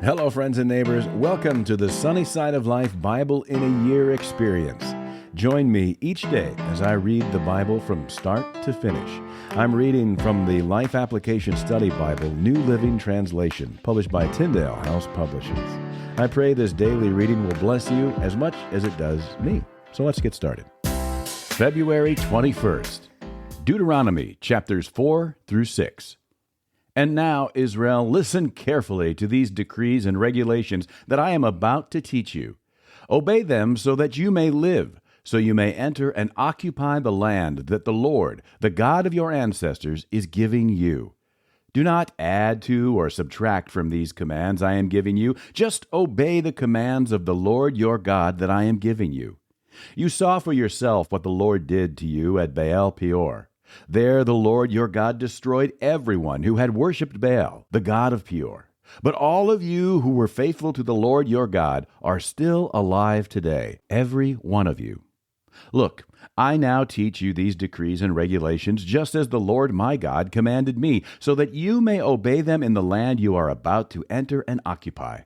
Hello, friends and neighbors. Welcome to the Sunny Side of Life Bible in a Year experience. Join me each day as I read the Bible from start to finish. I'm reading from the Life Application Study Bible, New Living Translation, published by Tyndale House Publishers. I pray this daily reading will bless you as much as it does me. So let's get started. February 21st, Deuteronomy chapters 4 through 6. And now, Israel, listen carefully to these decrees and regulations that I am about to teach you. Obey them so that you may live, so you may enter and occupy the land that the Lord, the God of your ancestors, is giving you. Do not add to or subtract from these commands I am giving you. Just obey the commands of the Lord your God that I am giving you. You saw for yourself what the Lord did to you at Baal Peor. There the Lord your God destroyed everyone who had worshipped Baal, the god of Peor. But all of you who were faithful to the Lord your God are still alive today, every one of you. Look, I now teach you these decrees and regulations just as the Lord my God commanded me, so that you may obey them in the land you are about to enter and occupy.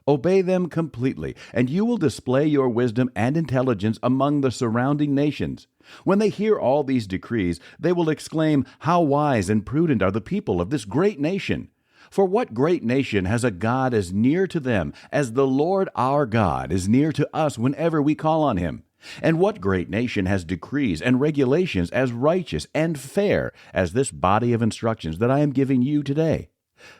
Obey them completely, and you will display your wisdom and intelligence among the surrounding nations. When they hear all these decrees, they will exclaim, "How wise and prudent are the people of this great nation!" For what great nation has a God as near to them as the Lord our God is near to us whenever we call on him? And what great nation has decrees and regulations as righteous and fair as this body of instructions that I am giving you today?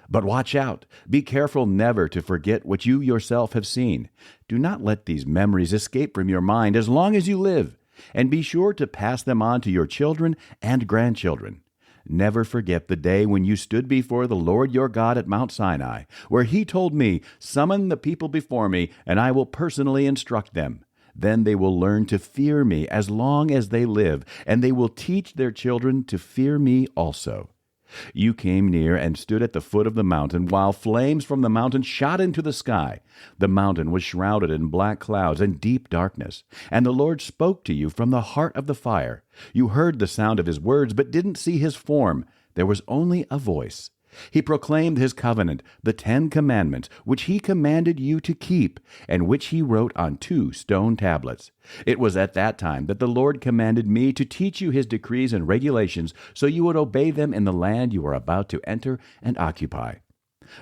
But watch out. Be careful never to forget what you yourself have seen. Do not let these memories escape from your mind as long as you live, and be sure to pass them on to your children and grandchildren. Never forget the day when you stood before the Lord your God at Mount Sinai, where he told me, "Summon the people before me, and I will personally instruct them. Then they will learn to fear me as long as they live, and they will teach their children to fear me also." You came near and stood at the foot of the mountain, while flames from the mountain shot into the sky. The mountain was shrouded in black clouds and deep darkness, and the Lord spoke to you from the heart of the fire. You heard the sound of his words, but didn't see his form. There was only a voice. He proclaimed his covenant, the 10 Commandments, which he commanded you to keep, and which he wrote on 2 stone tablets. It was at that time that the Lord commanded me to teach you his decrees and regulations, so you would obey them in the land you are about to enter and occupy.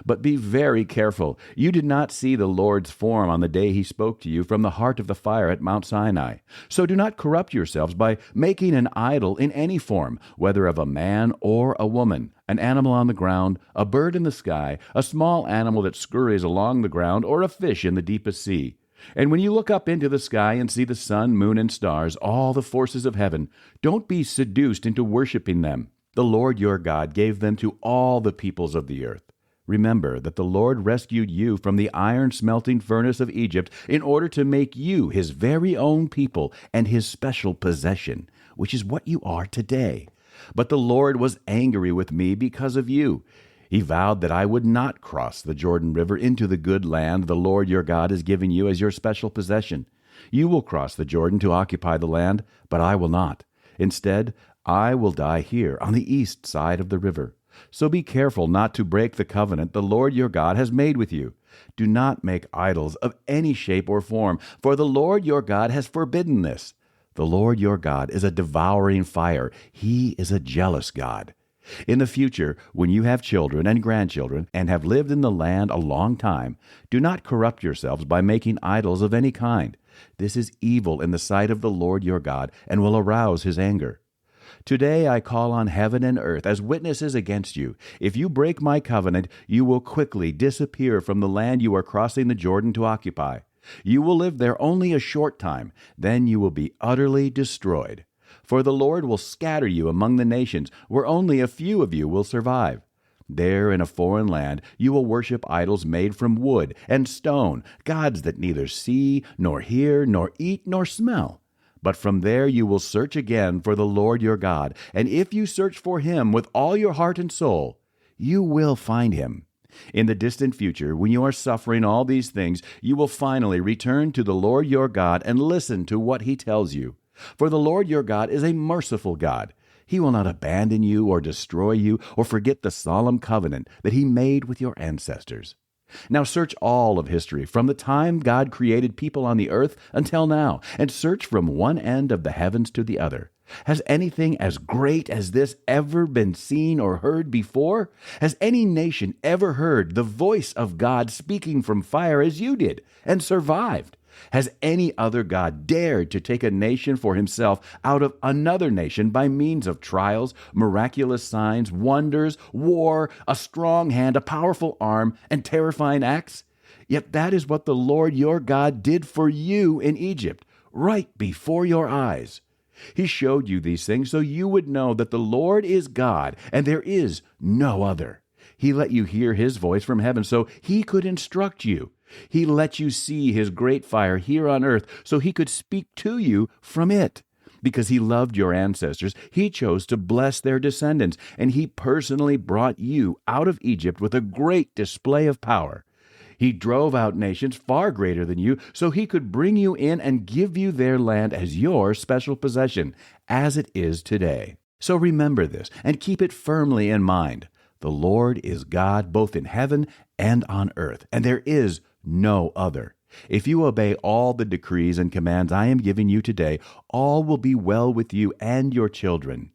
But be very careful. You did not see the Lord's form on the day he spoke to you from the heart of the fire at Mount Sinai. So do not corrupt yourselves by making an idol in any form, whether of a man or a woman, an animal on the ground, a bird in the sky, a small animal that scurries along the ground, or a fish in the deepest sea. And when you look up into the sky and see the sun, moon, and stars, all the forces of heaven, don't be seduced into worshiping them. The Lord your God gave them to all the peoples of the earth. Remember that the Lord rescued you from the iron-smelting furnace of Egypt in order to make you his very own people and his special possession, which is what you are today. But the Lord was angry with me because of you. He vowed that I would not cross the Jordan River into the good land the Lord your God is giving you as your special possession. You will cross the Jordan to occupy the land, but I will not. Instead, I will die here on the east side of the river. So be careful not to break the covenant the Lord your God has made with you. Do not make idols of any shape or form, for the Lord your God has forbidden this. The Lord your God is a devouring fire. He is a jealous God. In the future, when you have children and grandchildren and have lived in the land a long time, do not corrupt yourselves by making idols of any kind. This is evil in the sight of the Lord your God and will arouse his anger. Today I call on heaven and earth as witnesses against you. If you break my covenant, you will quickly disappear from the land you are crossing the Jordan to occupy. You will live there only a short time, then you will be utterly destroyed. For the Lord will scatter you among the nations, where only a few of you will survive. There in a foreign land you will worship idols made from wood and stone, gods that neither see, nor hear, nor eat, nor smell. But from there you will search again for the Lord your God, and if you search for him with all your heart and soul, you will find him. In the distant future, when you are suffering all these things, you will finally return to the Lord your God and listen to what he tells you. For the Lord your God is a merciful God. He will not abandon you or destroy you or forget the solemn covenant that he made with your ancestors. Now search all of history, from the time God created people on the earth until now, and search from one end of the heavens to the other. Has anything as great as this ever been seen or heard before? Has any nation ever heard the voice of God speaking from fire as you did, and survived? Has any other God dared to take a nation for himself out of another nation by means of trials, miraculous signs, wonders, war, a strong hand, a powerful arm, and terrifying acts? Yet that is what the Lord your God did for you in Egypt, right before your eyes. He showed you these things so you would know that the Lord is God, and there is no other. He let you hear his voice from heaven so he could instruct you. He let you see his great fire here on earth so he could speak to you from it. Because he loved your ancestors, he chose to bless their descendants, and he personally brought you out of Egypt with a great display of power. He drove out nations far greater than you so he could bring you in and give you their land as your special possession, as it is today. So remember this and keep it firmly in mind. The Lord is God both in heaven and on earth, and there is no other. If you obey all the decrees and commands I am giving you today, all will be well with you and your children.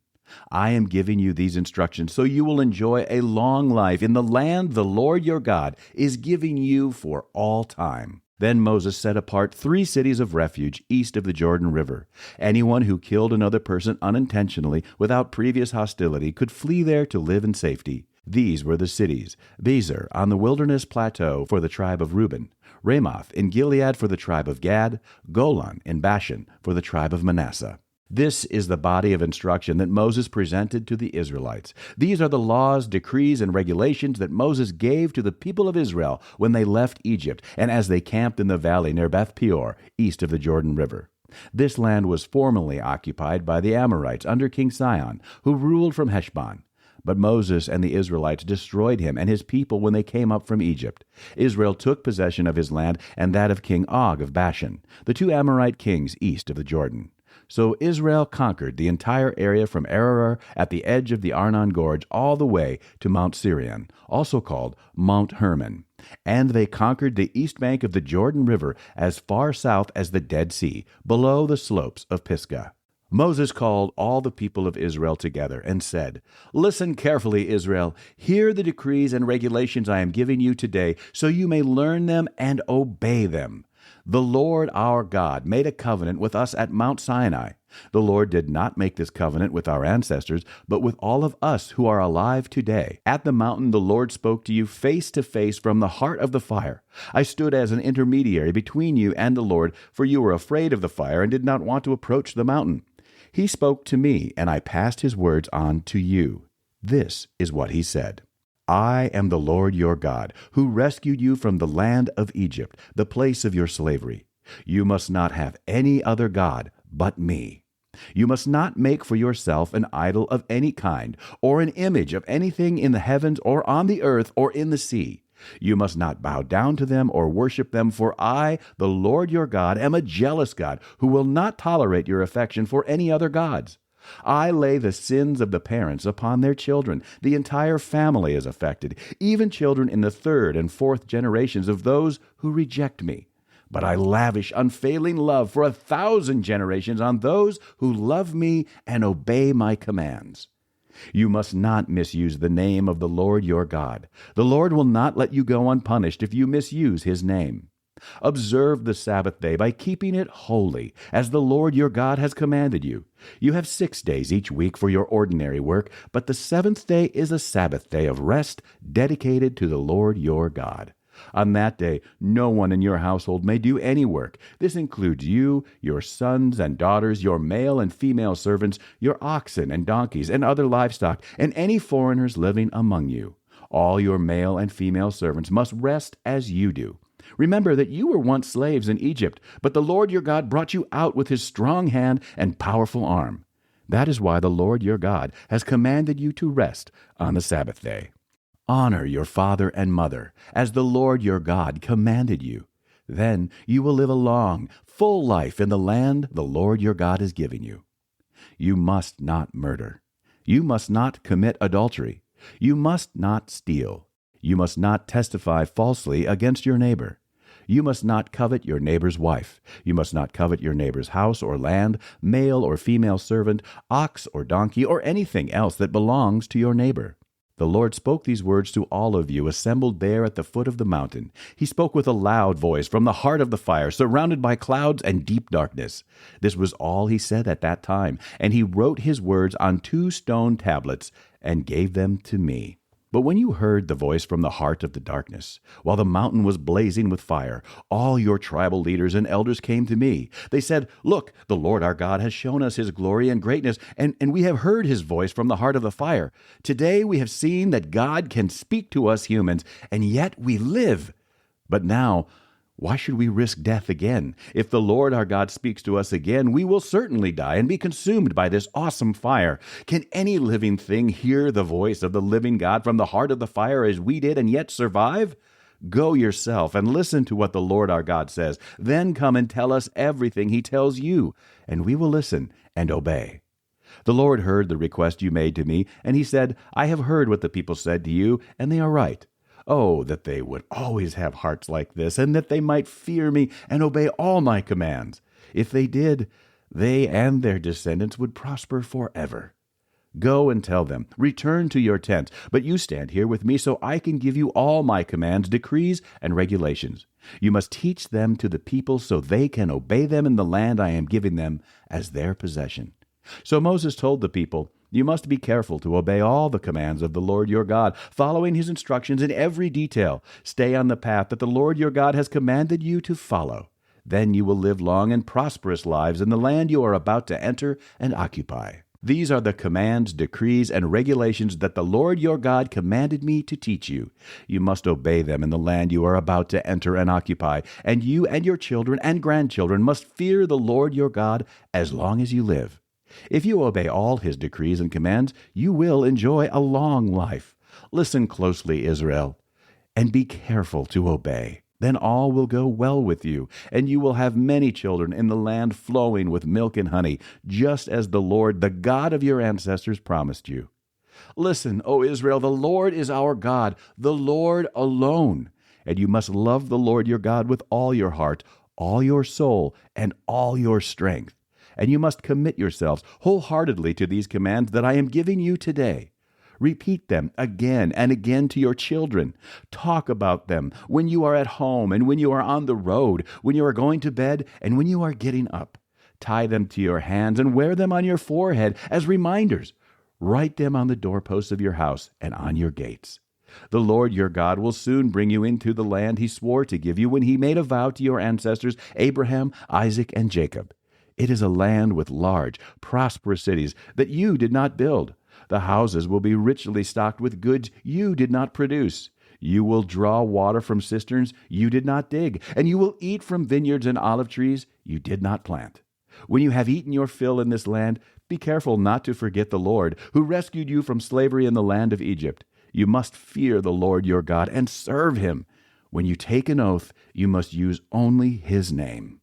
I am giving you these instructions so you will enjoy a long life in the land the Lord your God is giving you for all time. Then Moses set apart 3 cities of refuge east of the Jordan River. Anyone who killed another person unintentionally without previous hostility could flee there to live in safety. These were the cities: Bezer on the wilderness plateau for the tribe of Reuben, Ramoth in Gilead for the tribe of Gad, Golan in Bashan for the tribe of Manasseh. This is the body of instruction that Moses presented to the Israelites. These are the laws, decrees, and regulations that Moses gave to the people of Israel when they left Egypt and as they camped in the valley near Beth Peor, east of the Jordan River. This land was formerly occupied by the Amorites under King Sihon, who ruled from Heshbon. But Moses and the Israelites destroyed him and his people when they came up from Egypt. Israel took possession of his land and that of King Og of Bashan, the 2 Amorite kings east of the Jordan. So Israel conquered the entire area from Ararar at the edge of the Arnon Gorge all the way to Mount Sirion, also called Mount Hermon. And they conquered the east bank of the Jordan River as far south as the Dead Sea, below the slopes of Pisgah. Moses called all the people of Israel together and said, "Listen carefully, Israel. Hear the decrees and regulations I am giving you today, so you may learn them and obey them. The Lord our God made a covenant with us at Mount Sinai. The Lord did not make this covenant with our ancestors, but with all of us who are alive today. At the mountain the Lord spoke to you face to face from the heart of the fire. I stood as an intermediary between you and the Lord, for you were afraid of the fire and did not want to approach the mountain. He spoke to me, and I passed his words on to you. This is what he said. I am the Lord your God, who rescued you from the land of Egypt, the place of your slavery. You must not have any other God but me. You must not make for yourself an idol of any kind, or an image of anything in the heavens or on the earth or in the sea. You must not bow down to them or worship them, for I, the Lord your God, am a jealous God who will not tolerate your affection for any other gods. I lay the sins of the parents upon their children. The entire family is affected, even children in the 3rd and 4th generations of those who reject me. But I lavish unfailing love for 1,000 generations on those who love me and obey my commands. You must not misuse the name of the Lord your God. The Lord will not let you go unpunished if you misuse his name. Observe the Sabbath day by keeping it holy, as the Lord your God has commanded you. You have 6 days each week for your ordinary work, but the 7th day is a Sabbath day of rest dedicated to the Lord your God. On that day, no one in your household may do any work. This includes you, your sons and daughters, your male and female servants, your oxen and donkeys and other livestock, and any foreigners living among you. All your male and female servants must rest as you do. Remember that you were once slaves in Egypt, but the Lord your God brought you out with his strong hand and powerful arm. That is why the Lord your God has commanded you to rest on the Sabbath day. Honor your father and mother, as the Lord your God commanded you. Then you will live a long, full life in the land the Lord your God is giving you. You must not murder. You must not commit adultery. You must not steal. You must not testify falsely against your neighbor. You must not covet your neighbor's wife. You must not covet your neighbor's house or land, male or female servant, ox or donkey, or anything else that belongs to your neighbor. The Lord spoke these words to all of you assembled there at the foot of the mountain. He spoke with a loud voice from the heart of the fire, surrounded by clouds and deep darkness. This was all he said at that time, and he wrote his words on 2 stone tablets and gave them to me. But when you heard the voice from the heart of the darkness, while the mountain was blazing with fire, all your tribal leaders and elders came to me. They said, "Look, the Lord our God has shown us his glory and greatness, and we have heard his voice from the heart of the fire. Today we have seen that God can speak to us humans, and yet we live. But now, why should we risk death again? If the Lord our God speaks to us again, we will certainly die and be consumed by this awesome fire. Can any living thing hear the voice of the living God from the heart of the fire as we did and yet survive? Go yourself and listen to what the Lord our God says. Then come and tell us everything he tells you, and we will listen and obey." The Lord heard the request you made to me, and he said, "I have heard what the people said to you, and they are right. Oh, that they would always have hearts like this, and that they might fear me and obey all my commands. If they did, they and their descendants would prosper forever. Go and tell them, 'Return to your tents, but you stand here with me so I can give you all my commands, decrees, and regulations. You must teach them to the people so they can obey them in the land I am giving them as their possession.' So Moses told the people, 'You must be careful to obey all the commands of the Lord your God, following his instructions in every detail. Stay on the path that the Lord your God has commanded you to follow. Then you will live long and prosperous lives in the land you are about to enter and occupy. These are the commands, decrees, and regulations that the Lord your God commanded me to teach you. You must obey them in the land you are about to enter and occupy, and you and your children and grandchildren must fear the Lord your God as long as you live. If you obey all his decrees and commands, you will enjoy a long life. Listen closely, Israel, and be careful to obey. Then all will go well with you, and you will have many children in the land flowing with milk and honey, just as the Lord, the God of your ancestors, promised you. Listen, O Israel, the Lord is our God, the Lord alone. And you must love the Lord your God with all your heart, all your soul, and all your strength. And you must commit yourselves wholeheartedly to these commands that I am giving you today. Repeat them again and again to your children. Talk about them when you are at home and when you are on the road, when you are going to bed and when you are getting up. Tie them to your hands and wear them on your forehead as reminders. Write them on the doorposts of your house and on your gates. The Lord your God will soon bring you into the land he swore to give you when he made a vow to your ancestors, Abraham, Isaac, and Jacob. It is a land with large, prosperous cities that you did not build. The houses will be richly stocked with goods you did not produce. You will draw water from cisterns you did not dig, and you will eat from vineyards and olive trees you did not plant. When you have eaten your fill in this land, be careful not to forget the Lord, who rescued you from slavery in the land of Egypt. You must fear the Lord your God and serve him. When you take an oath, you must use only his name.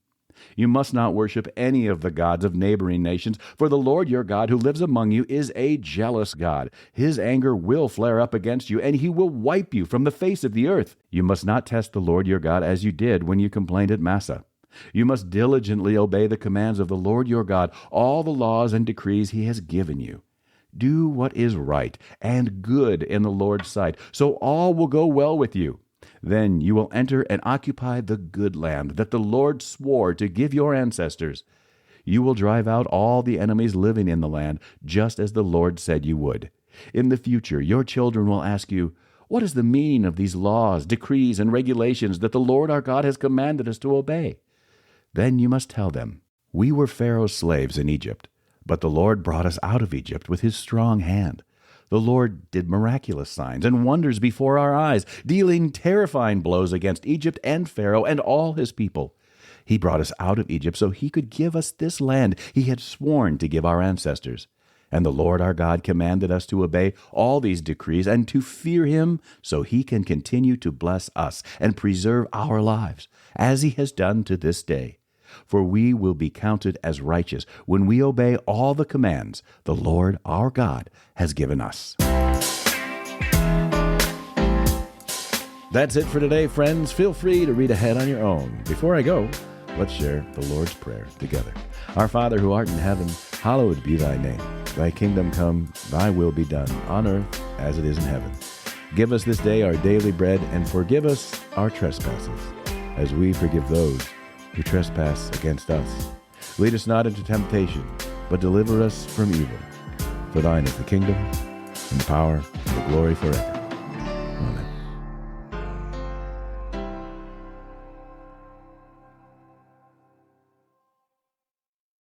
You must not worship any of the gods of neighboring nations, for the Lord your God who lives among you is a jealous God. His anger will flare up against you, and he will wipe you from the face of the earth. You must not test the Lord your God as you did when you complained at Massah. You must diligently obey the commands of the Lord your God, all the laws and decrees he has given you. Do what is right and good in the Lord's sight, so all will go well with you. Then you will enter and occupy the good land that the Lord swore to give your ancestors. You will drive out all the enemies living in the land, just as the Lord said you would. In the future, your children will ask you, "What is the meaning of these laws, decrees, and regulations that the Lord our God has commanded us to obey?" Then you must tell them, "We were Pharaoh's slaves in Egypt, but the Lord brought us out of Egypt with his strong hand. The Lord did miraculous signs and wonders before our eyes, dealing terrifying blows against Egypt and Pharaoh and all his people. He brought us out of Egypt so he could give us this land he had sworn to give our ancestors. And the Lord our God commanded us to obey all these decrees and to fear him so he can continue to bless us and preserve our lives, as he has done to this day. For we will be counted as righteous when we obey all the commands the Lord our God has given us." That's it for today, friends. Feel free to read ahead on your own. Before I go, let's share the Lord's Prayer together. Our Father who art in heaven, hallowed be thy name. Thy kingdom come, thy will be done, on earth as it is in heaven. Give us this day our daily bread, and forgive us our trespasses, as we forgive those who trespass against us. Lead us not into temptation, but deliver us from evil. For thine is the kingdom, and the power, and the glory forever.